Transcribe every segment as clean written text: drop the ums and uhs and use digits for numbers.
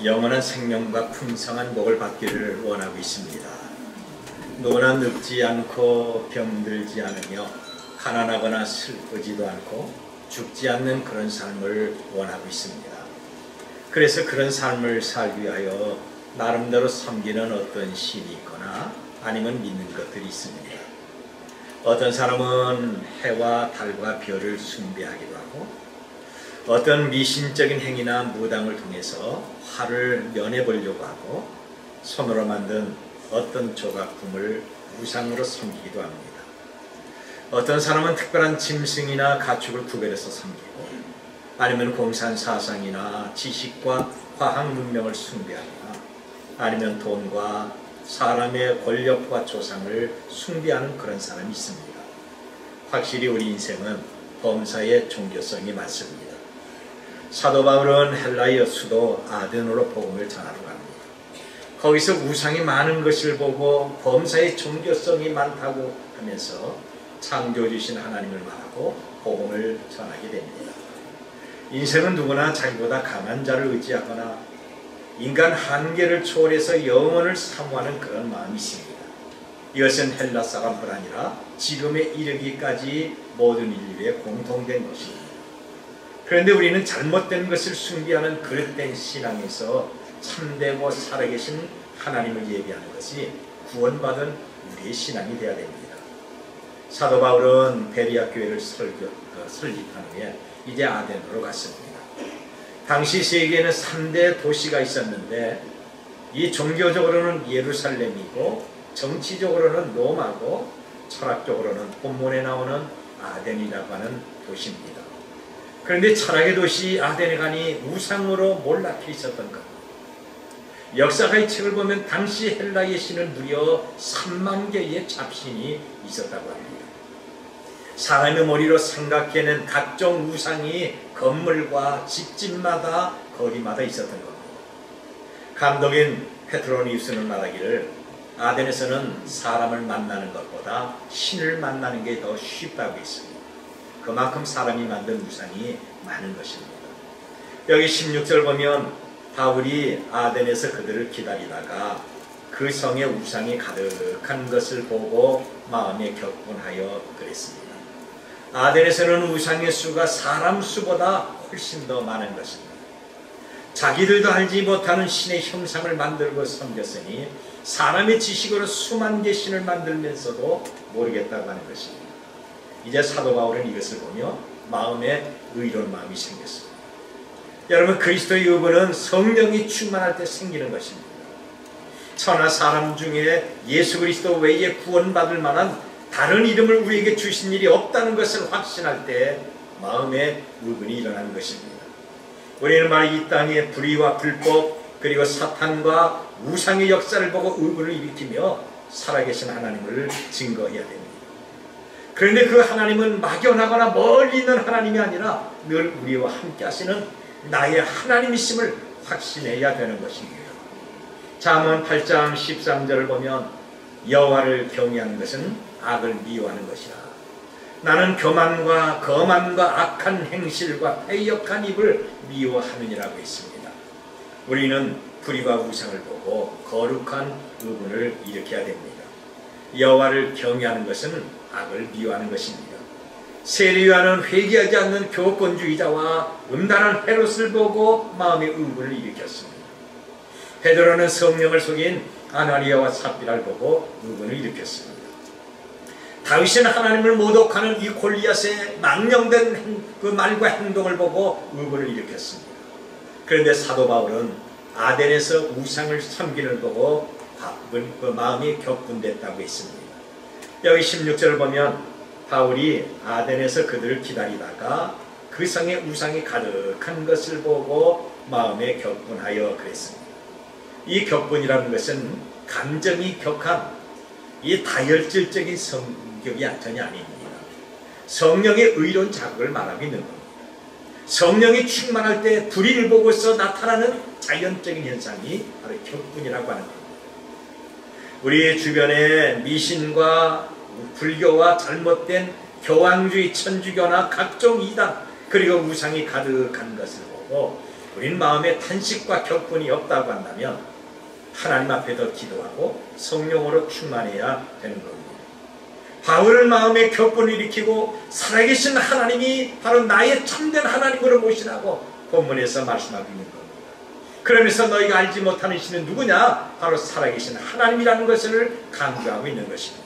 영원한 생명과 풍성한 복을 받기를 원하고 있습니다. 누구나 늙지 않고 병들지 않으며 가난하거나 슬프지도 않고 죽지 않는 그런 삶을 원하고 있습니다. 그래서 그런 삶을 살기 위하여 나름대로 섬기는 어떤 신이 있거나 아니면 믿는 것들이 있습니다. 어떤 사람은 해와 달과 별을 숭배하기도 하고, 어떤 미신적인 행위나 무당을 통해서 화를 면해보려고 하고, 손으로 만든 어떤 조각품을 우상으로 섬기기도 합니다. 어떤 사람은 특별한 짐승이나 가축을 구별해서 섬기고, 아니면 공산 사상이나 지식과 과학 문명을 숭배하거나, 아니면 돈과 사람의 권력과 조상을 숭배하는 그런 사람이 있습니다. 확실히 우리 인생은 범사의 종교성이 많습니다. 사도 바울은 헬라의 수도 아덴으로 복음을 전하러 갑니다. 거기서 우상이 많은 것을 보고 범사의 종교성이 많다고 하면서 창조주신 하나님을 말하고 복음을 전하게 됩니다. 인생은 누구나 자기보다 강한 자를 의지하거나 인간 한계를 초월해서 영혼을 사모하는 그런 마음이 있습니다. 이것은 헬라 사람뿐 아니라 지금에 이르기까지 모든 인류의 공통된 것입니다. 그런데 우리는 잘못된 것을 숭배하는 그릇된 신앙에서 참되고 살아계신 하나님을 예비하는 것이 구원받은 우리의 신앙이 되어야 됩니다. 사도 바울은 베리아 교회를 설립한 후에 이제 아덴으로 갔습니다. 당시 세계에는 3대 도시가 있었는데, 이 종교적으로는 예루살렘이고 정치적으로는 로마고 철학적으로는 본문에 나오는 아덴이라고 하는 도시입니다. 그런데 철학의 도시 아덴에 가니 우상으로 몰락해 있었던 겁니다. 역사가의 책을 보면 당시 헬라의 신은 무려 3만 개의 잡신이 있었다고 합니다. 사람의 머리로 생각해낸 각종 우상이 건물과 집집마다 거리마다 있었던 겁니다. 감독인 페트로니우스는 말하기를 아덴에서는 사람을 만나는 것보다 신을 만나는 게 더 쉽다고 했습니다. 그만큼 사람이 만든 우상이 많은 것입니다. 여기 16절 보면 바울이 아덴에서 그들을 기다리다가 그 성에 우상이 가득한 것을 보고 마음에 격분하여 그랬습니다. 아덴에서는 우상의 수가 사람 수보다 훨씬 더 많은 것입니다. 자기들도 알지 못하는 신의 형상을 만들고 섬겼으니 사람의 지식으로 수만 개 신을 만들면서도 모르겠다고 하는 것입니다. 이제 사도 바울은 이것을 보며 마음에 의로운 마음이 생겼습니다. 여러분, 그리스도의 의복은 성령이 충만할 때 생기는 것입니다. 천하 사람 중에 예수 그리스도 외에 구원받을 만한 다른 이름을 우리에게 주신 일이 없다는 것을 확신할 때 마음에 의분이 일어나는 것입니다. 우리는 말 이 땅의 불의와 불법 그리고 사탄과 우상의 역사를 보고 의분을 일으키며 살아계신 하나님을 증거해야 됩니다. 그런데 그 하나님은 막연하거나 멀리 있는 하나님이 아니라 늘 우리와 함께 하시는 나의 하나님이심을 확신해야 되는 것입니다. 잠언 8장 13절을 보면 여호와를 경외하는 것은 악을 미워하는 것이라. 나는 교만과 거만과 악한 행실과 패역한 입을 미워하느니라고 했습니다. 우리는 불의와 우상을 보고 거룩한 의분을 일으켜야 됩니다. 여호와를 경외하는 것은 악을 미워하는 것입니다. 세리와는 회개하지 않는 교권주의자와 음란한 헤롯을 보고 마음의 의분을 일으켰습니다. 베드로는 성령을 속인 아나니아와 삽비라를 보고 의분을 일으켰습니다. 다윗은 하나님을 모독하는 이 골리앗의 망령된 그 말과 행동을 보고 의분을 일으켰습니다. 그런데 사도 바울은 아덴에서 우상을 섬기는 보고 그 마음이 격분됐다고 했습니다. 여기 16절을 보면 바울이 아덴에서 그들을 기다리다가 그 성에 우상이 가득한 것을 보고 마음에 격분하여 그랬습니다. 이 격분이라는 것은 감정이 격한 이 다혈질적인 성격이 전혀 아닙니다. 성령의 의로운 자극을 말하고 있는 겁니다. 성령이 충만할 때 불의를 보고서 나타나는 자연적인 현상이 바로 격분이라고 하는 겁니다. 우리 주변에 미신과 불교와 잘못된 교황주의 천주교나 각종 이단 그리고 우상이 가득한 것을 보고 우린 마음에 탄식과 격분이 없다고 한다면 하나님 앞에 더 기도하고 성령으로 충만해야 되는 겁니다. 바울을 마음에 격분을 일으키고 살아계신 하나님이 바로 나의 참된 하나님으로 모시라고 본문에서 말씀하고 있는 겁니다. 그러면서 너희가 알지 못하는 신은 누구냐? 바로 살아계신 하나님이라는 것을 강조하고 있는 것입니다.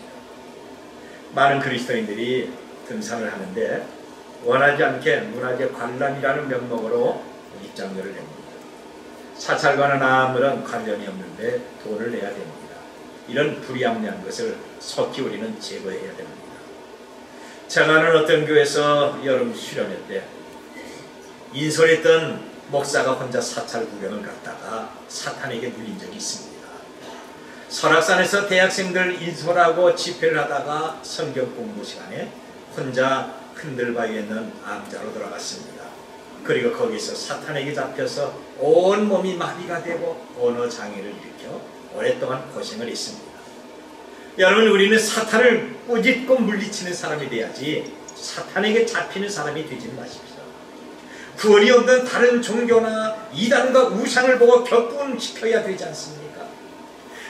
많은 그리스도인들이 등산을 하는데 원하지 않게 문화재 관람이라는 명목으로 입장료를 냅니다. 사찰과는 아무런 관련이 없는데 돈을 내야 됩니다. 이런 불합리한 것을 속히 우리는 제거해야 됩니다. 제가 아는 어떤 교회에서 여름 수련회 때 인솔했던 목사가 혼자 사찰 구경을 갔다가 사탄에게 물린 적이 있습니다. 설악산에서 대학생들 인솔하고 집회를 하다가 성경 공부 시간에 혼자 흔들바위에 있는 암자로 돌아갔습니다. 그리고 거기서 사탄에게 잡혀서 온몸이 마비가 되고 언어장애를 일으켜 오랫동안 고생을 했습니다. 여러분, 우리는 사탄을 꾸짖고 물리치는 사람이 돼야지 사탄에게 잡히는 사람이 되지는 마십시오. 구원이 없는 다른 종교나 이단과 우상을 보고 격분시켜야 되지 않습니까?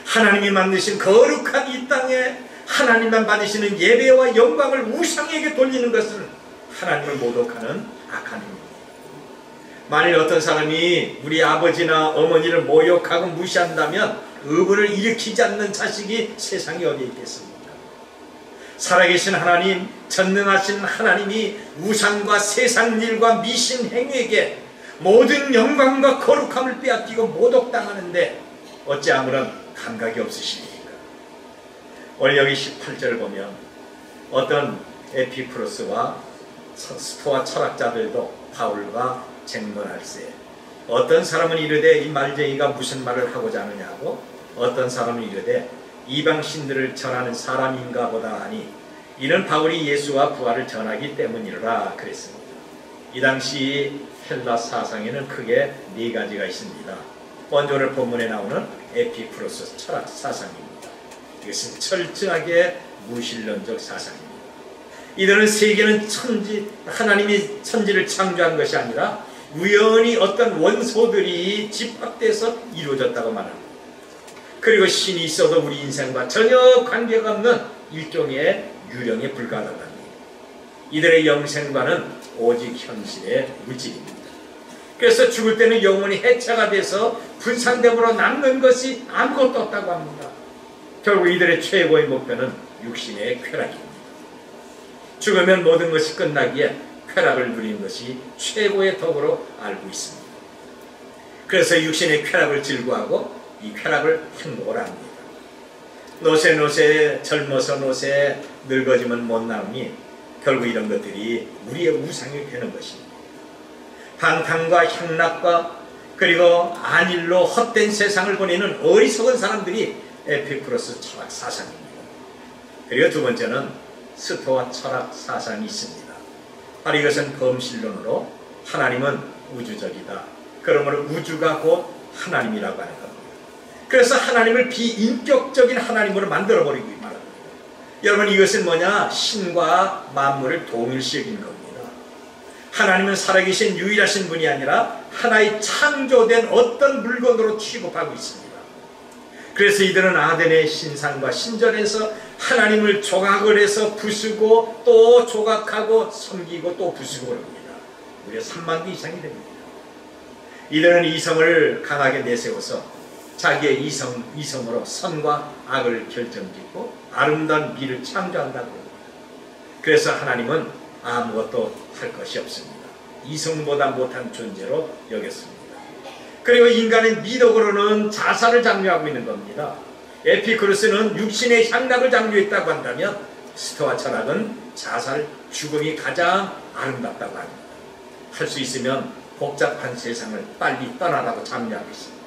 하나님이 만드신 거룩한 이 땅에 하나님만 받으시는 예배와 영광을 우상에게 돌리는 것은 하나님을 모독하는 악한 일입니다. 만일 어떤 사람이 우리 아버지나 어머니를 모욕하고 무시한다면 의문을 일으키지 않는 자식이 세상에 어디 있겠습니까? 살아계신 하나님, 전능하신 하나님이 우상과 세상 일과 미신 행위에게 모든 영광과 거룩함을 빼앗기고 모독당하는데 어찌 아무런 감각이 없으십니까? 오늘 여기 18절을 보면 어떤 에피쿠로스와 스토아 철학자들도 바울과 쟁론할세, 어떤 사람은 이르되 이 말쟁이가 무슨 말을 하고자 하느냐고, 어떤 사람은 이르되 이방 신들을 전하는 사람인가 보다 하니 이는 바울이 예수와 부활을 전하기 때문이라 그랬습니다. 이 당시 헬라 사상에는 크게 네 가지가 있습니다. 먼저 오늘 본문에 나오는 에피쿠로스 철학 사상입니다. 이것은 철저하게 무신론적 사상입니다. 이들은 세계는 하나님이 천지를 창조한 것이 아니라 우연히 어떤 원소들이 집합돼서 이루어졌다고 말합니다. 그리고 신이 있어도 우리 인생과 전혀 관계가 없는 일종의 유령에 불과하답니다. 이들의 영생과는 오직 현실의 물질입니다. 그래서 죽을 때는 영혼이 해체가 돼서 분산됨으로 남는 것이 아무것도 없다고 합니다. 결국 이들의 최고의 목표는 육신의 쾌락입니다. 죽으면 모든 것이 끝나기에 쾌락을 누리는 것이 최고의 덕으로 알고 있습니다. 그래서 육신의 쾌락을 즐거워하고 이 쾌락을 행복을 합니다. 노세 젊어서 노세 늙어지면 못 나오니 결국 이런 것들이 우리의 우상이 되는 것입니다. 방탕과 향락과 그리고 안일로 헛된 세상을 보내는 어리석은 사람들이 에피쿠로스 철학 사상입니다. 그리고 두 번째는 스토아 철학 사상이 있습니다. 바로 이것은 범신론으로 하나님은 우주적이다. 그러므로 우주가 곧 하나님이라고 하는 겁니다. 그래서 하나님을 비인격적인 하나님으로 만들어버리고 말합니다. 여러분, 이것은 뭐냐? 신과 만물을 동일시하는 겁니다. 하나님은 살아계신 유일하신 분이 아니라 하나의 창조된 어떤 물건으로 취급하고 있습니다. 그래서 이들은 아덴의 신상과 신전에서 하나님을 조각을 해서 부수고 또 조각하고 섬기고 또 부수고 그럽니다. 무려 3만 개 이상이 됩니다. 이들은 이성을 강하게 내세워서 자기의 이성으로 선과 악을 결정짓고 아름다운 미를 창조한다고 합니다. 그래서 하나님은 아무것도 할 것이 없습니다. 이성보다 못한 존재로 여겼습니다. 그리고 인간의 미덕으로는 자살을 장려하고 있는 겁니다. 에피쿠로스는 육신의 향락을 장려했다고 한다면 스토아 철학은 자살, 죽음이 가장 아름답다고 합니다. 할 수 있으면 복잡한 세상을 빨리 떠나라고 장려하고 있습니다.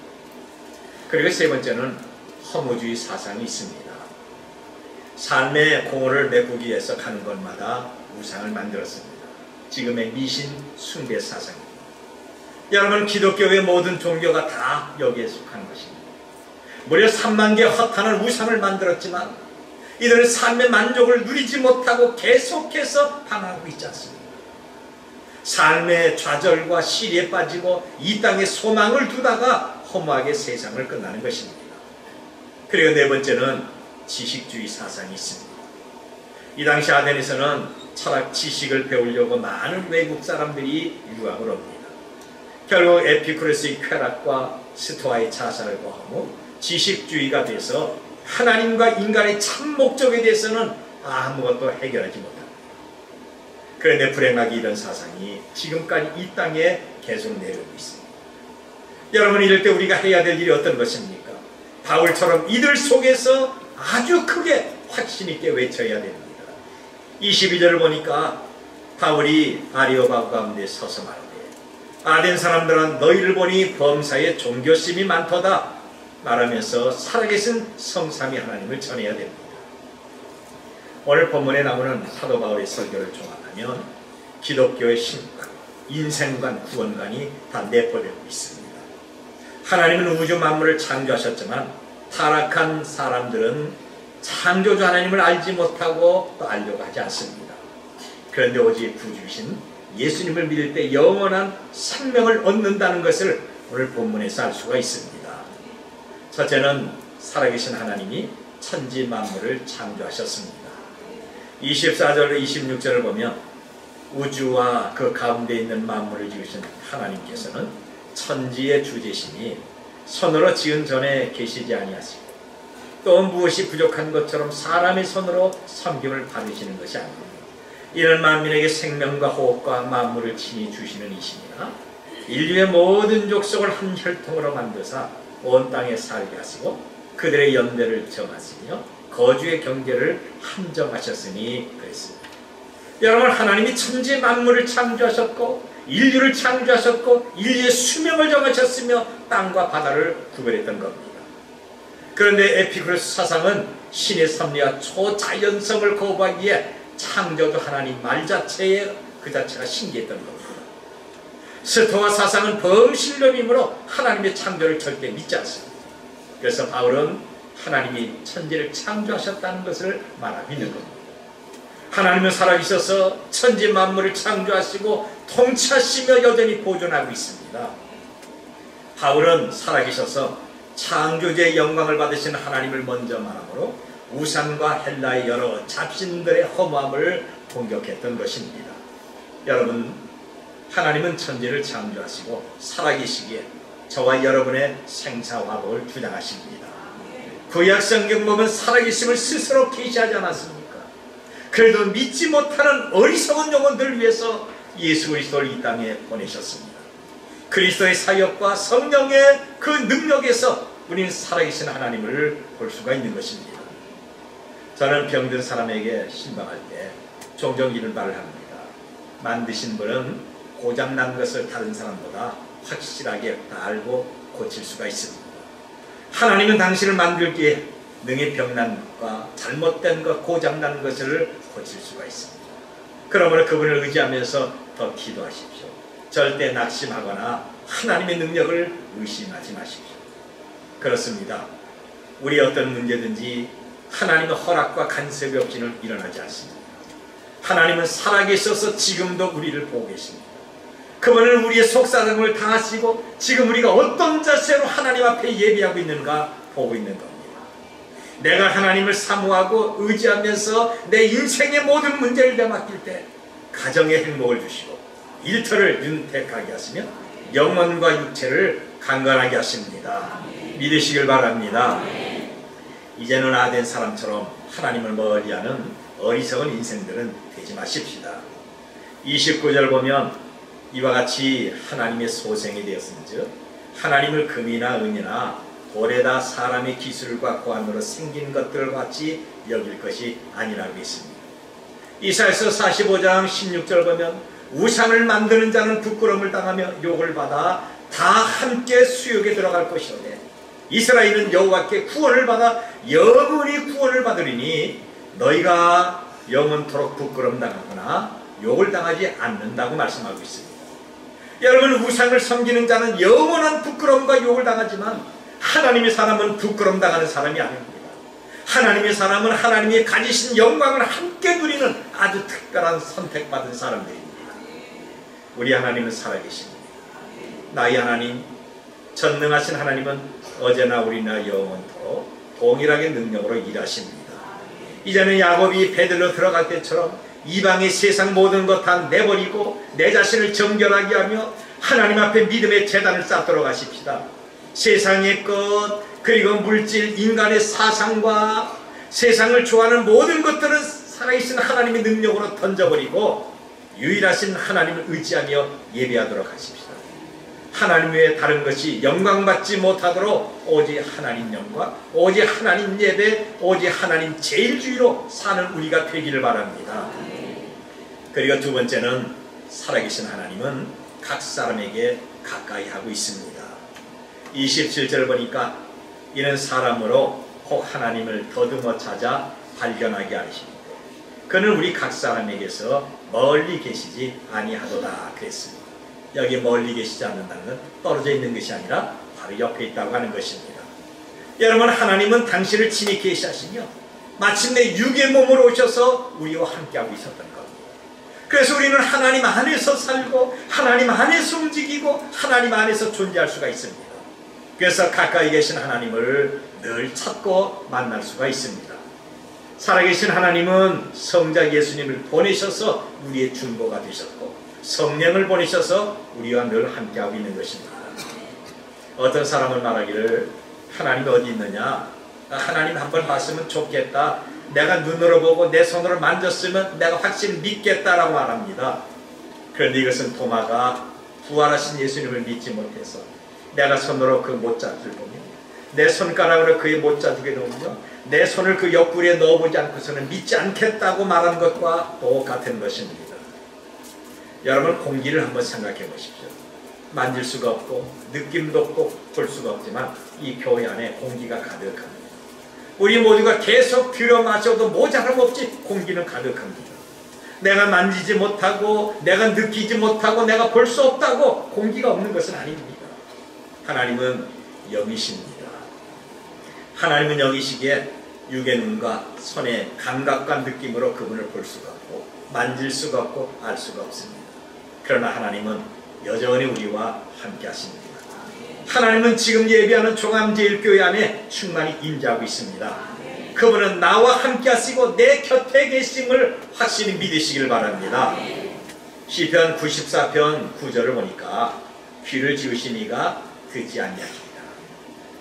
그리고 세 번째는 허무주의 사상이 있습니다. 삶의 공허를 메꾸기 위해서 가는 곳마다 우상을 만들었습니다. 지금의 미신 숭배 사상입니다. 여러분, 기독교의 모든 종교가 다 여기에 속한 것입니다. 무려 3만 개 허탄한 우상을 만들었지만 이들은 삶의 만족을 누리지 못하고 계속해서 방황하고 있지 않습니까? 삶의 좌절과 시리에 빠지고 이 땅에 소망을 두다가 허무하게 세상을 끝나는 것입니다. 그리고 네 번째는 지식주의 사상이 있습니다. 이 당시 아덴에서는 철학 지식을 배우려고 많은 외국 사람들이 유학을 옵니다. 결국 에피쿠레스의 쾌락과 스토아의 자살을 거하고 지식주의가 돼서 하나님과 인간의 참 목적에 대해서는 아무것도 해결하지 못합니다. 그런데 불행하게 이런 사상이 지금까지 이 땅에 계속 내려오고 있습니다. 여러분, 이럴 때 우리가 해야 될 일이 어떤 것입니까? 바울처럼 이들 속에서 아주 크게 확신 있게 외쳐야 됩니다. 22절을 보니까 바울이 아리오바고 가운데 서서 말하되 아덴 사람들은 너희를 보니 범사에 종교심이 많도다 말하면서 살아계신 성삼위 하나님을 전해야 됩니다. 오늘 본문에 나오는 사도 바울의 설교를 종합하면 기독교의 신관, 인생관, 구원관이 다 내포되고 있습니다. 하나님은 우주 만물을 창조하셨지만 타락한 사람들은 창조주 하나님을 알지 못하고 또 알려고 하지 않습니다. 그런데 오직 구주이신 예수님을 믿을 때 영원한 생명을 얻는다는 것을 오늘 본문에서 알 수가 있습니다. 첫째는 살아계신 하나님이 천지 만물을 창조하셨습니다. 24절 26절을 보면 우주와 그 가운데 있는 만물을 지으신 하나님께서는 천지의 주제시니 손으로 지은 전에 계시지 아니하시고 또 무엇이 부족한 것처럼 사람의 손으로 섬김을 받으시는 것이 아닙니다. 이는 만민에게 생명과 호흡과 만물을 친히 주시는 이시니라 인류의 모든 족속을 한 혈통으로 만드사 온 땅에 살게 하시고 그들의 연대를 정하시며 거주의 경계를 한정하셨으니 그랬습니다. 여러분, 하나님이 천지 만물을 창조하셨고 인류를 창조하셨고 인류의 수명을 정하셨으며 땅과 바다를 구별했던 겁니다. 그런데 에피쿠레스 사상은 신의 섭리와 초자연성을 거부하기에 창조주 하나님 말 자체에 그 자체가 신기했던 겁니다. 스토아 사상은 범신론이므로 하나님의 창조를 절대 믿지 않습니다. 그래서 바울은 하나님이 천지를 창조하셨다는 것을 말하고 있는 겁니다. 하나님은 살아계셔서 천지 만물을 창조하시고 통치하시며 여전히 보존하고 있습니다. 바울은 살아계셔서 창조주의 영광을 받으신 하나님을 먼저 말하므로 우상과 헬라의 여러 잡신들의 허무함을 공격했던 것입니다. 여러분, 하나님은 천지를 창조하시고 살아계시기에 저와 여러분의 생사화복을 주장하십니다. 구약 성경 보면 살아계심을 스스로 계시하지 않았습니까? 그래도 믿지 못하는 어리석은 영혼들을 위해서 예수 그리스도를 이 땅에 보내셨습니다. 그리스도의 사역과 성령의 그 능력에서 우리는 살아계신 하나님을 볼 수가 있는 것입니다. 저는 병든 사람에게 신방할 때 종종 이런 말을 합니다. 만드신 분은 고장난 것을 다른 사람보다 확실하게 다 알고 고칠 수가 있습니다. 하나님은 당신을 만들기에 능히 병난 것과 잘못된 것, 고장난 것을 고칠 수가 있습니다. 그러므로 그분을 의지하면서 더 기도하십시오. 절대 낙심하거나 하나님의 능력을 의심하지 마십시오. 그렇습니다. 우리 어떤 문제든지 하나님의 허락과 간섭이 없이는 일어나지 않습니다. 하나님은 살아계셔서 지금도 우리를 보고 계십니다. 그분은 우리의 속사정을 다 아시고 지금 우리가 어떤 자세로 하나님 앞에 예비하고 있는가 보고 있는 겁니다. 내가 하나님을 사모하고 의지하면서 내 인생의 모든 문제를 내맡길 때 가정의 행복을 주시고 일터를 윤택하게 하시며 영혼과 육체를 강건하게 하십니다. 믿으시길 바랍니다. 이제는 아덴 사람처럼 하나님을 멀리하는 어리석은 인생들은 되지 마십시다. 29절 보면 이와 같이 하나님의 소생이 되었은즉 하나님을 금이나 은이나 돌에다 사람의 기술과 고안으로 생긴 것들과 같이 여길 것이 아니라고 했습니다. 이사야서 45장 16절 보면 우상을 만드는 자는 부끄러움을 당하며 욕을 받아 다 함께 수욕에 들어갈 것이오되 이스라엘은 여호와께 구원을 받아 영원히 구원을 받으리니 너희가 영원토록 부끄러움 당하거나 욕을 당하지 않는다고 말씀하고 있습니다. 여러분, 우상을 섬기는 자는 영원한 부끄러움과 욕을 당하지만 하나님의 사람은 부끄러움 당하는 사람이 아닙니다. 하나님의 사람은 하나님이 가지신 영광을 함께 누리는 아주 특별한 선택받은 사람들입니다. 우리 하나님은 살아계십니다. 나의 하나님, 전능하신 하나님은 어제나 우리나 영원토록 동일하게 능력으로 일하십니다. 이제는 야곱이 베들로 들어갈 때처럼 이방의 세상 모든 것 다 내버리고 내 자신을 정결하게 하며 하나님 앞에 믿음의 제단을 쌓도록 하십시다. 세상의 것, 그리고 물질, 인간의 사상과 세상을 좋아하는 모든 것들은 살아계신 하나님의 능력으로 던져버리고 유일하신 하나님을 의지하며 예배하도록 하십시다. 하나님 외에 다른 것이 영광받지 못하도록 오직 하나님 영광, 오직 하나님 예배, 오직 하나님 제일주의로 사는 우리가 되기를 바랍니다. 그리고 두 번째는 살아계신 하나님은 각 사람에게 가까이 하고 있습니다. 27절 보니까 이는 사람으로 혹 하나님을 더듬어 찾아 발견하게 하십니다. 그는 우리 각 사람에게서 멀리 계시지 아니하도다 그랬습니다. 여기 멀리 계시지 않는다는 건 떨어져 있는 것이 아니라 바로 옆에 있다고 하는 것입니다. 여러분, 하나님은 당신을 친히 계시하시며 마침내 육의 몸으로 오셔서 우리와 함께하고 있었던 겁니다. 그래서 우리는 하나님 안에서 살고 하나님 안에서 움직이고 하나님 안에서 존재할 수가 있습니다. 그래서 가까이 계신 하나님을 늘 찾고 만날 수가 있습니다. 살아계신 하나님은 성자 예수님을 보내셔서 우리의 중보가 되셨고 성령을 보내셔서 우리와 늘 함께하고 있는 것입니다. 어떤 사람은 말하기를 하나님이 어디 있느냐, 하나님 한번 봤으면 좋겠다, 내가 눈으로 보고 내 손으로 만졌으면 내가 확실히 믿겠다라고 말합니다. 그런데 이것은 도마가 부활하신 예수님을 믿지 못해서 내가 손으로 그 못자국을 보며 내 손가락으로 그의 못자국에 넣으며 내 손을 그 옆구리에 넣어보지 않고서는 믿지 않겠다고 말한 것과 똑같은 것입니다. 여러분, 공기를 한번 생각해 보십시오. 만질 수가 없고 느낌도 없고 볼 수가 없지만 이 교회 안에 공기가 가득합니다. 우리 모두가 계속 들여 마셔도 모자람 없이 공기는 가득합니다. 내가 만지지 못하고 내가 느끼지 못하고 내가 볼 수 없다고 공기가 없는 것은 아닙니다. 하나님은 영이십니다. 하나님은 영이시기에 육의 눈과 손의 감각과 느낌으로 그분을 볼 수가 없고 만질 수가 없고 알 수가 없습니다. 그러나 하나님은 여전히 우리와 함께 하십니다. 하나님은 지금 예배하는 종암제일교회 안에 충만히 임재하고 있습니다. 그분은 나와 함께 하시고 내 곁에 계심을 확실히 믿으시길 바랍니다. 시편 94편 9절을 보니까 귀를 지으시니가 듣지 아니하시리라,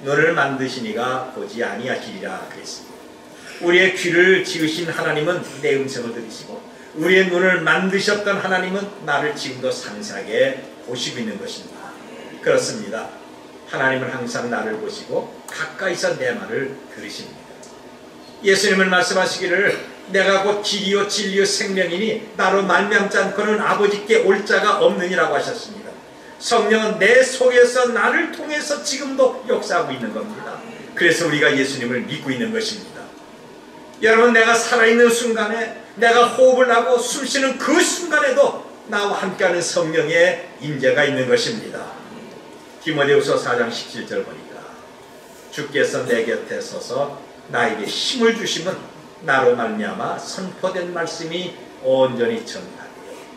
눈을 만드시니가 보지 아니하시리라 그랬습니다. 우리의 귀를 지으신 하나님은 내 음성을 들으시고 우리의 눈을 만드셨던 하나님은 나를 지금도 상세하게 보시고 있는 것입니다. 그렇습니다. 하나님은 항상 나를 보시고 가까이서 내 말을 들으십니다. 예수님은 말씀하시기를 내가 곧 길이요 진리요 생명이니 나로 말미암지 않고는 아버지께 올 자가 없느니라고 하셨습니다. 성령은 내 속에서 나를 통해서 지금도 역사하고 있는 겁니다. 그래서 우리가 예수님을 믿고 있는 것입니다. 여러분, 내가 살아있는 순간에 내가 호흡을 하고 숨쉬는 그 순간에도 나와 함께하는 성령의 임재가 있는 것입니다. 디모데후서 4장 17절 보니까 주께서 내 곁에 서서 나에게 힘을 주시면 나로 말미암아 선포된 말씀이 온전히 전하되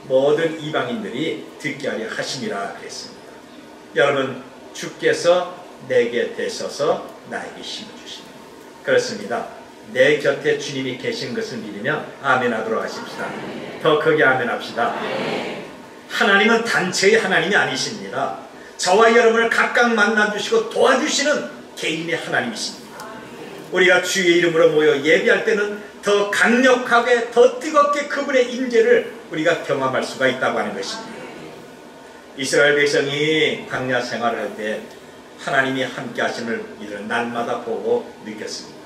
모든 이방인들이 듣게 하려 하심이라 그랬습니다. 여러분, 주께서 내 곁에 서서 나에게 힘을 주십니다. 그렇습니다. 내 곁에 주님이 계신 것을 믿으면 아멘 하도록 하십시다. 더 크게 아멘 합시다. 하나님은 단체의 하나님이 아니십니다. 저와 여러분을 각각 만나주시고 도와주시는 개인의 하나님이십니다. 우리가 주의 이름으로 모여 예배할 때는 더 강력하게 더 뜨겁게 그분의 임재를 우리가 경험할 수가 있다고 하는 것입니다. 이스라엘 백성이 광야 생활을 할 때 하나님이 함께 하심을 이들은 날마다 보고 느꼈습니다.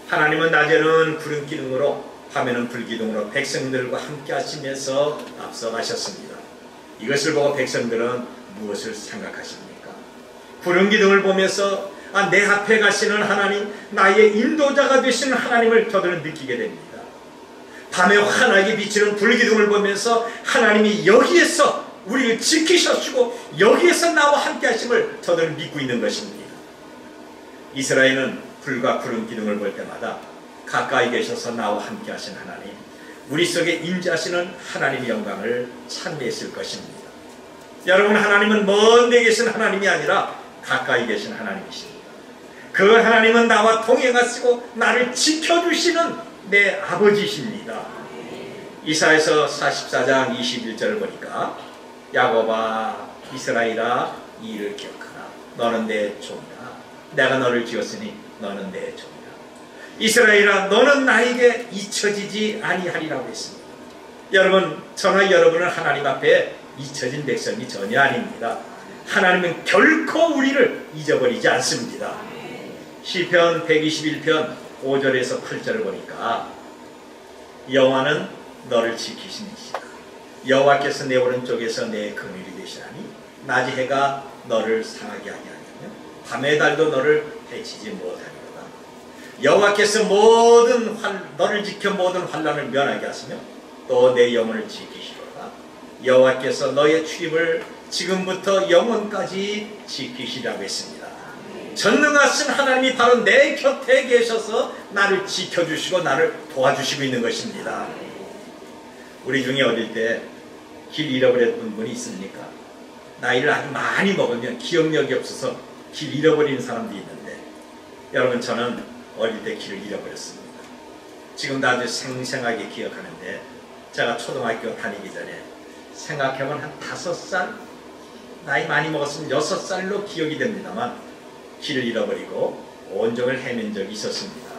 하나님은 낮에는 구름 기둥으로 밤에는 불기둥으로 백성들과 함께 하시면서 앞서가셨습니다. 이것을 보고 백성들은 무엇을 생각하십니까? 구름 기둥을 보면서 내 앞에 가시는 하나님, 나의 인도자가 되시는 하나님을 저들은 느끼게 됩니다. 밤에 환하게 비치는 불기둥을 보면서 하나님이 여기에서 우리를 지키셔주고 여기에서 나와 함께 하심을 저들은 믿고 있는 것입니다. 이스라엘은 불과 구름 기둥을 볼 때마다 가까이 계셔서 나와 함께 하신 하나님, 우리 속에 임재하시는 하나님의 영광을 찬미했을 것입니다. 여러분, 하나님은 먼 데 계신 하나님이 아니라 가까이 계신 하나님이십니다. 그 하나님은 나와 동행하시고 나를 지켜주시는 내 아버지십니다. 이사야서 44장 21절을 보니까 야곱아 이스라엘아 이 일을 기억하라. 너는 내 종이라. 내가 너를 지었으니 너는 내 종이라. 이스라엘아 너는 나에게 잊혀지지 아니하리라고 했습니다. 여러분, 저나 여러분은 하나님 앞에 잊혀진 백성이 전혀 아닙니다. 하나님은 결코 우리를 잊어버리지 않습니다. 시편 121편 5절에서 8절을 보니까 여호와는 너를 지키시는 이시다. 여호와께서 내 오른쪽에서 내 긍휼이 되시나니 낮의 해가 너를 상하게 하지 아니하며 밤의 달도 너를 해치지 못하리로다. 여호와께서 너를 지켜 모든 환난을 면하게 하시며 또 내 영혼을 지키시로다. 여호와께서 너의 출입을 지금부터 영원까지 지키시라고 했습니다. 전능하신 하나님이 바로 내 곁에 계셔서 나를 지켜주시고 나를 도와주시고 있는 것입니다. 우리 중에 어릴 때 길 잃어버렸던 분이 있습니까? 나이를 아주 많이 먹으면 기억력이 없어서 길 잃어버리는 사람도 있는데, 여러분, 저는 어릴 때 길을 잃어버렸습니다. 지금도 아주 생생하게 기억하는데, 제가 초등학교 다니기 전에 생각해보면 한 5살, 나이 많이 먹었으면 6살로 기억이 됩니다만 길을 잃어버리고 온종일 헤맨 적이 있었습니다.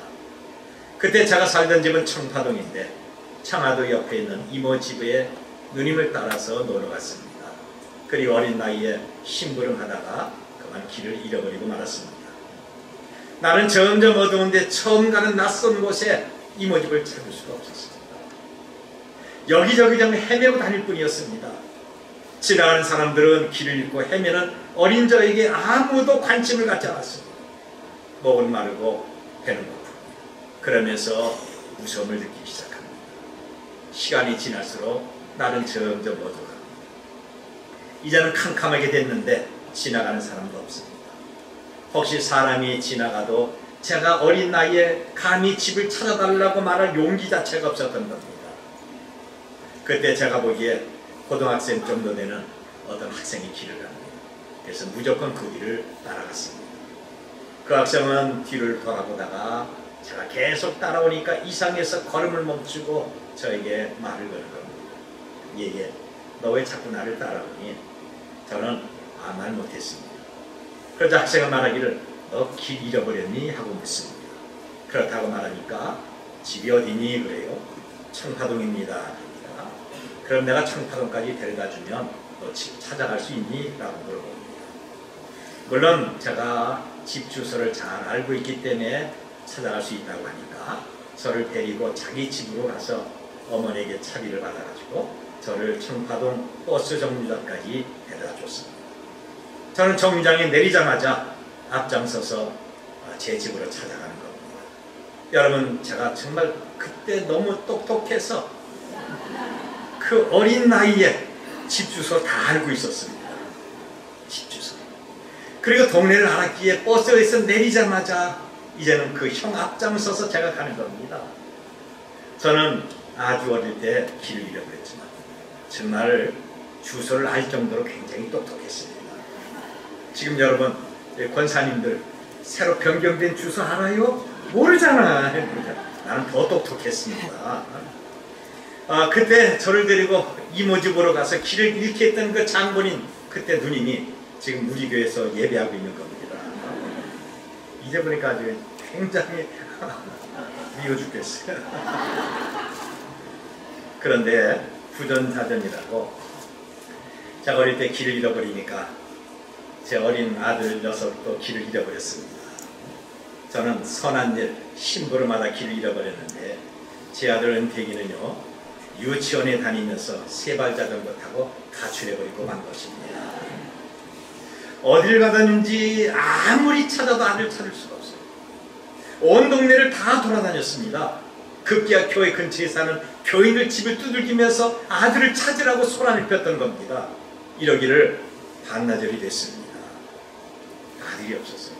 그때 제가 살던 집은 청파동인데 청화도 옆에 있는 이모 집에 누님을 따라서 놀러 갔습니다. 그리고 어린 나이에 심부름하다가 그만 길을 잃어버리고 말았습니다. 나는 점점 어두운데 처음 가는 낯선 곳에 이모 집을 찾을 수가 없었습니다. 여기저기 좀 헤매고 다닐 뿐이었습니다. 지나가는 사람들은 길을 잃고 헤매는 어린 저에게 아무도 관심을 갖지 않았습니다. 목은 마르고 배는 고픕니다. 그러면서 무서움을 느끼기 시작합니다. 시간이 지날수록 날은 점점 어두워갑니다. 이제는 캄캄하게 됐는데 지나가는 사람도 없습니다. 혹시 사람이 지나가도 제가 어린 나이에 감히 집을 찾아달라고 말할 용기 자체가 없었던 겁니다. 그때 제가 보기에 고등학생 정도 되는 어떤 학생이 길을 갑니다. 그래서 무조건 그 길을 따라갔습니다. 그 학생은 뒤를 돌아보다가 제가 계속 따라오니까 이상해서 걸음을 멈추고 저에게 말을 거는 겁니다. 얘, 너 왜 자꾸 나를 따라오니? 저는 아무 말 못했습니다. 그러자 학생은 말하기를 너 길 잃어버렸니? 하고 묻습니다. 그렇다고 말하니까 집이 어디니? 그래요. 청파동입니다. 그럼 내가 청파동까지 데려다주면 너 집 찾아갈 수 있니? 라고 물어봅니다. 물론 제가 집 주소를 잘 알고 있기 때문에 찾아갈 수 있다고 하니까 저를 데리고 자기 집으로 가서 어머니에게 차비를 받아가지고 저를 청파동 버스 정류장까지 데려다 줬습니다. 저는 정류장에 내리자마자 앞장서서 제 집으로 찾아가는 겁니다. 여러분, 제가 정말 그때 너무 똑똑해서 그 어린 나이에 집 주소 다 알고 있었습니다. 집 주소. 그리고 동네를 알았기에 버스에서 내리자마자 이제는 그 형 앞장서서 제가 가는 겁니다. 저는 아주 어릴 때 길을 잃어버렸지만 정말 주소를 알 정도로 굉장히 똑똑했습니다. 지금 여러분, 권사님들 새로 변경된 주소 알아요? 모르잖아. 나는 더 똑똑했습니다. 그때 저를 데리고 이모 집으로 가서 길을 잃게 했던 그 장본인, 그때 누님이 지금 우리 교회에서 예배하고 있는 겁니다. 이제 보니까 아주 굉장히 미워 죽겠어요. 그런데 부전자전이라고 제가 어릴 때 길을 잃어버리니까 제 어린 아들 녀석도 길을 잃어버렸습니다. 저는 선한 일, 심부름마다 길을 잃어버렸는데 제 아들 은택이는요, 유치원에 다니면서 세발자전거 타고 가출해버리고 만 것입니다. 어딜 가든지 아무리 찾아도 아들 찾을 수가 없어요. 온 동네를 다 돌아다녔습니다. 급기야 교회 근처에 사는 교인들 집을 두들기면서 아들을 찾으라고 소란을 폈던 겁니다. 이러기를 반나절이 됐습니다. 아들이 없었어요.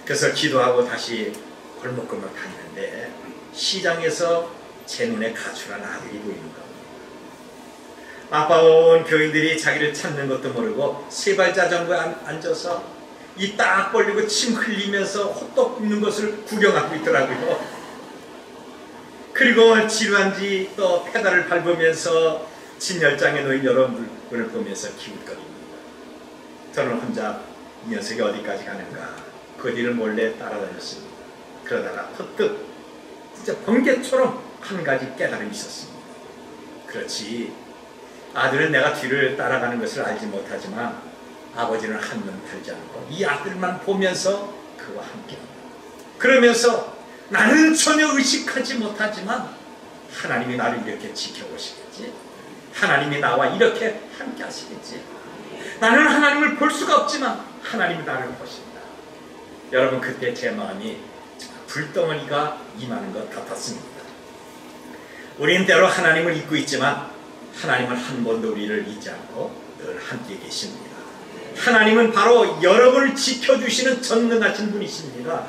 그래서 기도하고 다시 골목골목 다니는데 시장에서 제 눈에 가출한 아들이 보이는 겁니다. 아빠온 교인들이 자기를 찾는 것도 모르고 세발 자전거에 앉아서 입 딱 벌리고 침 흘리면서 호떡 굽는 것을 구경하고 있더라고요. 그리고 지루한지 또 페달을 밟으면서 진열장에 놓인 여러 물건을 보면서 기웃거립니다. 저는 혼자 이 녀석이 어디까지 가는가 그 뒤를 몰래 따라다녔습니다. 그러다가 퍼뜩 진짜 번개처럼 한 가지 깨달음이 있었습니다. 그렇지, 아들은 내가 뒤를 따라가는 것을 알지 못하지만 아버지는 한눈 팔지 않고 이 아들만 보면서 그와 함께합니다. 그러면서 나는 전혀 의식하지 못하지만 하나님이 나를 이렇게 지켜보시겠지, 하나님이 나와 이렇게 함께 하시겠지, 나는 하나님을 볼 수가 없지만 하나님이 나를 보신다. 여러분, 그때 제 마음이 불덩어리가 임하는 것 같았습니다. 우리는 때로 하나님을 잊고 있지만 하나님은 한 번도 우리를 잊지 않고 늘 함께 계십니다. 하나님은 바로 여러분을 지켜주시는 전능하신 분이십니다.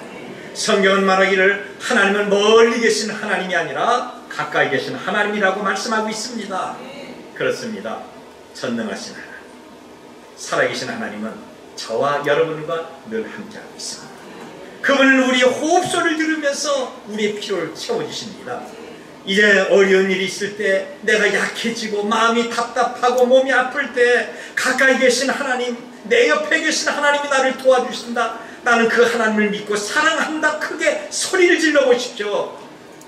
성경은 말하기를 하나님은 멀리 계신 하나님이 아니라 가까이 계신 하나님이라고 말씀하고 있습니다. 그렇습니다. 전능하신 하나님, 살아계신 하나님은 저와 여러분과 늘 함께하고 있습니다. 그분은 우리의 호흡소리를 들으면서 우리의 필요를 채워주십니다. 이제 어려운 일이 있을 때, 내가 약해지고 마음이 답답하고 몸이 아플 때 가까이 계신 하나님, 내 옆에 계신 하나님이 나를 도와주신다, 나는 그 하나님을 믿고 사랑한다, 크게 소리를 질러보십시오.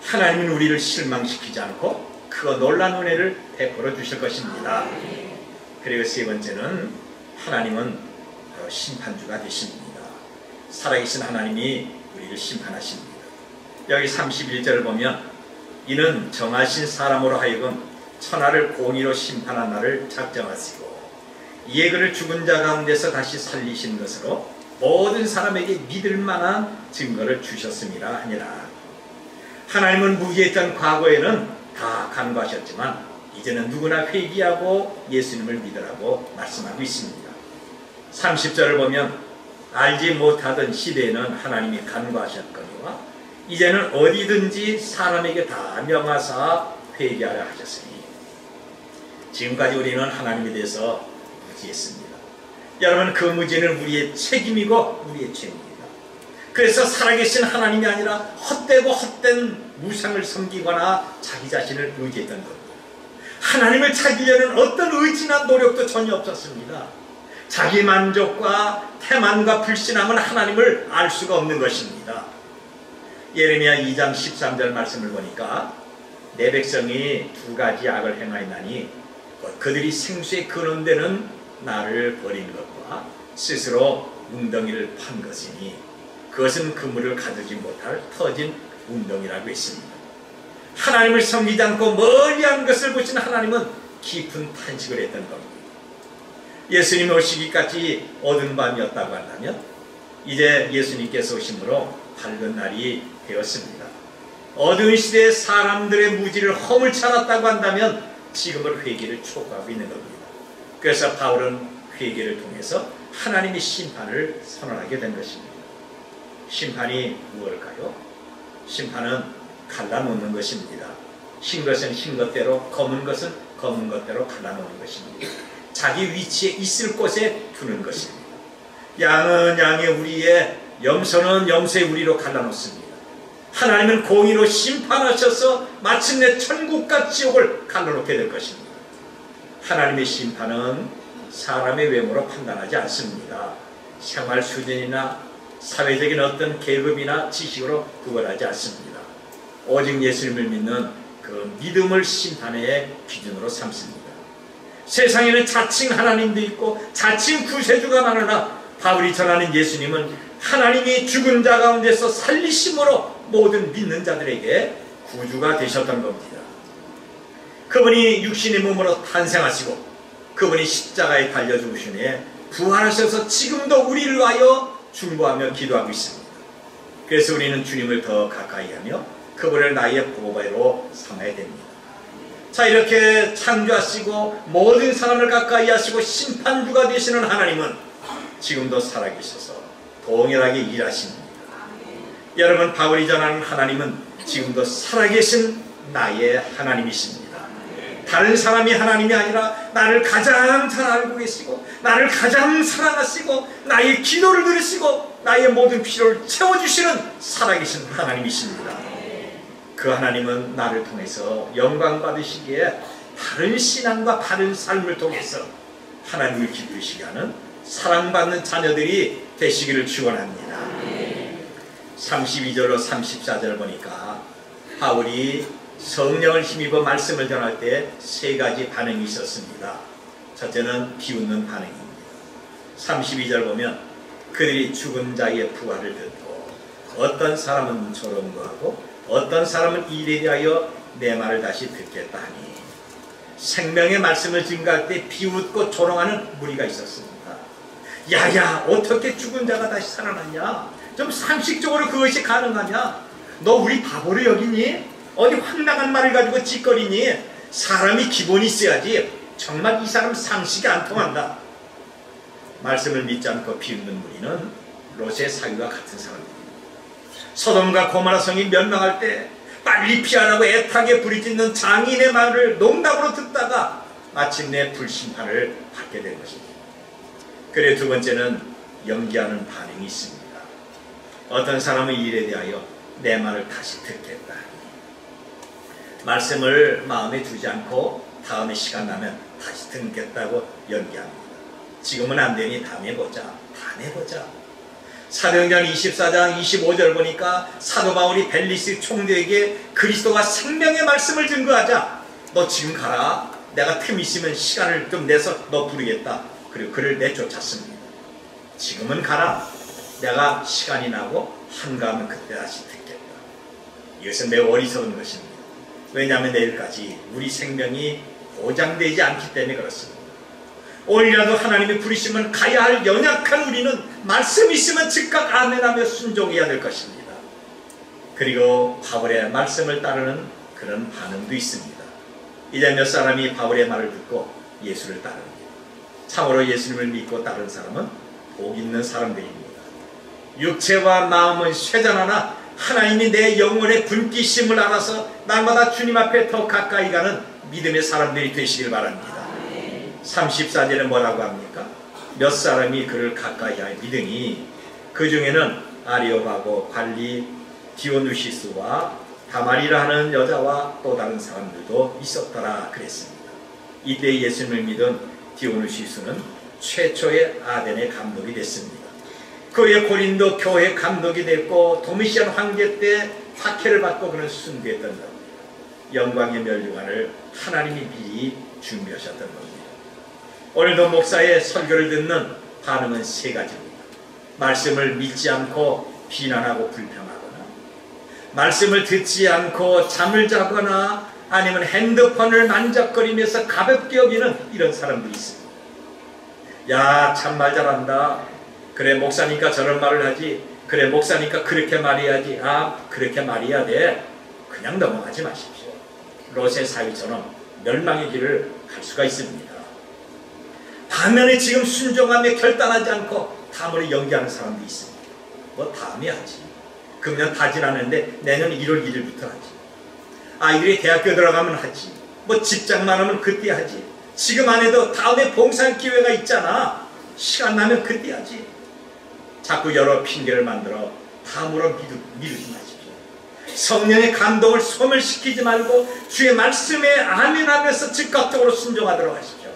하나님은 우리를 실망시키지 않고 그 놀라운 은혜를 베풀어 주실 것입니다. 그리고 세 번째는 하나님은 심판주가 되십니다. 살아계신 하나님이 우리를 심판하십니다. 여기 31절을 보면 이는 정하신 사람으로 하여금 천하를 공의로 심판한 날을 작정하시고 이에 그를 죽은 자 가운데서 다시 살리신 것으로 모든 사람에게 믿을 만한 증거를 주셨음이라 하니라. 하나님은 무지했던 과거에는 다 간구하셨지만 이제는 누구나 회개하고 예수님을 믿으라고 말씀하고 있습니다. 30절을 보면 알지 못하던 시대에는 하나님이 간구하셨거니와 이제는 어디든지 사람에게 다 명하사 회개하라 하셨으니, 지금까지 우리는 하나님에 대해서 무지했습니다. 여러분, 그 무지는 우리의 책임이고 우리의 죄입니다. 그래서 살아계신 하나님이 아니라 헛되고 헛된 우상을 섬기거나 자기 자신을 의지했던 겁니다. 하나님을 찾으려는 어떤 의지나 노력도 전혀 없었습니다. 자기 만족과 태만과 불신함은 하나님을 알 수가 없는 것입니다. 예레미야 2장 13절 말씀을 보니까 내 백성이 두 가지 악을 행하였나니 그들이 생수에 그는 데는 나를 버린 것과 스스로 웅덩이를 판 것이니 그것은 그물을 가두지 못할 터진 웅덩이라고 했습니다. 하나님을 섬기지 않고 멀리한 것을 보신 하나님은 깊은 탄식을 했던 겁니다. 예수님 오시기까지 어두운 밤이었다고 한다면 이제 예수님께서 오심으로 밝은 날이 되었습니다. 어두운 시대에 사람들의 무지를 허물쳐놨다고 한다면 지금은 회개를 촉구하고 있는 겁니다. 그래서 바울은 회개를 통해서 하나님의 심판을 선언하게 된 것입니다. 심판이 무엇일까요? 심판은 갈라놓는 것입니다. 흰 것은 흰 것대로, 검은 것은 검은 것대로 갈라놓는 것입니다. 자기 위치에 있을 곳에 두는 것입니다. 양은 양의 우리에, 염소는 염소의 우리로 갈라놓습니다. 하나님은 공의로 심판하셔서 마침내 천국과 지옥을 갈라놓게 될 것입니다. 하나님의 심판은 사람의 외모로 판단하지 않습니다. 생활 수준이나 사회적인 어떤 계급이나 지식으로 구별하지 않습니다. 오직 예수님을 믿는 그 믿음을 심판의 기준으로 삼습니다. 세상에는 자칭 하나님도 있고 자칭 구세주가 많으나 바울이 전하는 예수님은 하나님이 죽은 자 가운데서 살리심으로 모든 믿는 자들에게 구주가 되셨던 겁니다. 그분이 육신의 몸으로 탄생하시고 그분이 십자가에 달려 죽으신 후에 부활하셔서 지금도 우리를 위하여 중보하며 기도하고 있습니다. 그래서 우리는 주님을 더 가까이 하며 그분을 나의 보배로 삼아야 됩니다. 자, 이렇게 창조하시고 모든 사람을 가까이 하시고 심판주가 되시는 하나님은 지금도 살아계셔서 동일하게 일하십니다. 여러분, 바울이 전하는 하나님은 지금도 살아계신 나의 하나님이십니다. 다른 사람이 하나님이 아니라 나를 가장 잘 알고 계시고 나를 가장 사랑하시고 나의 기도를 들으시고 나의 모든 필요를 채워주시는 살아계신 하나님이십니다. 그 하나님은 나를 통해서 영광 받으시기에 바른 신앙과 바른 삶을 통해서 하나님을 기쁘시게 하는 사랑받는 자녀들이 되시기를 축원합니다. 32절로 34절 보니까 바울이 성령을 힘입어 말씀을 전할 때 세 가지 반응이 있었습니다. 첫째는 비웃는 반응입니다. 32절 보면 그들이 죽은 자의 부활을 듣고 어떤 사람은 조롱하고 어떤 사람은 이에 대하여 내 말을 다시 듣겠다 하니 생명의 말씀을 증거할 때 비웃고 조롱하는 무리가 있었습니다. 야야, 어떻게 죽은 자가 다시 살아났냐? 좀 상식적으로 그것이 가능하냐? 너 우리 바보로 여기니? 어디 황당한 말을 가지고 찌꺼리니? 사람이 기본이 있어야지. 정말 이 사람 상식이 안 통한다. 말씀을 믿지 않고 비웃는 무리는 롯의 사위와 같은 사람입니다. 소돔과 고모라 성이 멸망할 때 빨리 피하라고 애타게 부르짖는 장인의 말을 농담으로 듣다가 마침내 불심판을 받게 된 것입니다. 그래 두 번째는 연기하는 반응이 있습니다. 어떤 사람은 이 일에 대하여 내 말을 다시 듣겠다. 말씀을 마음에 두지 않고 다음에 시간 나면 다시 듣겠다고 연기합니다. 지금은 안 되니 다음에 보자. 다음에 보자. 사도행전 24장 25절 보니까 사도 바울이 벨리스 총대에게 그리스도와 생명의 말씀을 증거하자. 너 지금 가라. 내가 틈 있으면 시간을 좀 내서 너 부르겠다. 그리고 그를 내쫓았습니다. 지금은 가라. 내가 시간이 나고 한가하면 그때 다시 듣겠다. 이것은 매우 어리석은 것입니다. 왜냐하면 내일까지 우리 생명이 보장되지 않기 때문에 그렇습니다. 오늘이라도 하나님이 부르시면 가야 할 연약한 우리는 말씀 있으면 즉각 아멘하며 순종해야 될 것입니다. 그리고 바울의 말씀을 따르는 그런 반응도 있습니다. 이제 몇 사람이 바울의 말을 듣고 예수를 따릅니다. 참으로 예수님을 믿고 따른 사람은 복 있는 사람들입니다. 육체와 마음은 쇠잔하나 하나님이 내 영혼의 분기심을 알아서 날마다 주님 앞에 더 가까이 가는 믿음의 사람들이 되시길 바랍니다. 34절에 뭐라고 합니까? 몇 사람이 그를 가까이 믿으니 그 중에는 아리오바고 관리 디오누시스와 다말이라 하는 여자와 또 다른 사람들도 있었더라 그랬습니다. 이때 예수님을 믿은 디오누시스는 최초의 아덴의 감독이 됐습니다. 그의 고린도 교회 감독이 됐고 도미시안 황제 때 박해를 받고 그는 순교했던 겁니다. 영광의 멸류관을 하나님이 미리 준비하셨던 겁니다. 오늘도 목사의 설교를 듣는 반응은 세 가지입니다. 말씀을 믿지 않고 비난하고 불평하거나, 말씀을 듣지 않고 잠을 자거나, 아니면 핸드폰을 만작거리면서 가볍게 여기는 이런 사람들이 있습니다. 야, 참말 잘한다. 그래, 목사니까 저런 말을 하지. 그래, 목사니까 그렇게 말해야지. 아, 그렇게 말해야 돼. 그냥 넘어가지 마십시오. 롯의 사위처럼 멸망의 길을 갈 수가 있습니다. 반면에 지금 순종하며 결단하지 않고 다음으로 연기하는 사람도 있습니다. 뭐 다음에 하지. 금년 다 지났는데 내년 1월 1일부터 하지. 아이들이 대학교 들어가면 하지. 뭐 직장만 하면 그때 하지. 지금 안 해도 다음에 봉사할 기회가 있잖아. 시간 나면 그때 하지. 자꾸 여러 핑계를 만들어 다음으로 미루지 마십시오. 성령의 감동을 소멸시키지 말고 주의 말씀에 아멘하면서 즉각적으로 순종하도록 하십시오.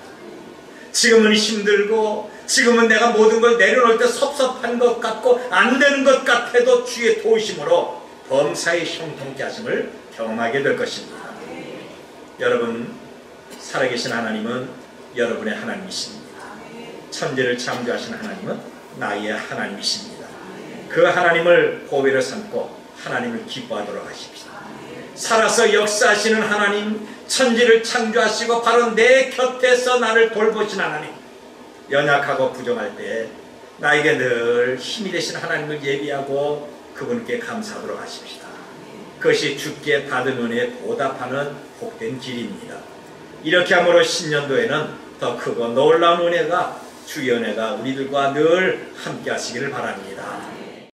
지금은 힘들고 지금은 내가 모든 걸 내려놓을 때 섭섭한 것 같고 안 되는 것 같아도 주의 도우심으로 범사의 형통케 하심을 경험하게 될 것입니다. 여러분, 살아계신 하나님은 여러분의 하나님이십니다. 천지를 창조하신 하나님은 나의 하나님이십니다. 그 하나님을 고배로 삼고 하나님을 기뻐하도록 하십시오. 살아서 역사하시는 하나님, 천지를 창조하시고 바로 내 곁에서 나를 돌보신 하나님, 연약하고 부족할 때 나에게 늘 힘이 되신 하나님을 예비하고 그분께 감사하도록 하십시다. 그것이 주께 받은 은혜에 보답하는 복된 길입니다. 이렇게 함으로 신년도에는 더 크고 놀라운 은혜가, 주의 은혜가 우리들과 늘 함께 하시기를 바랍니다.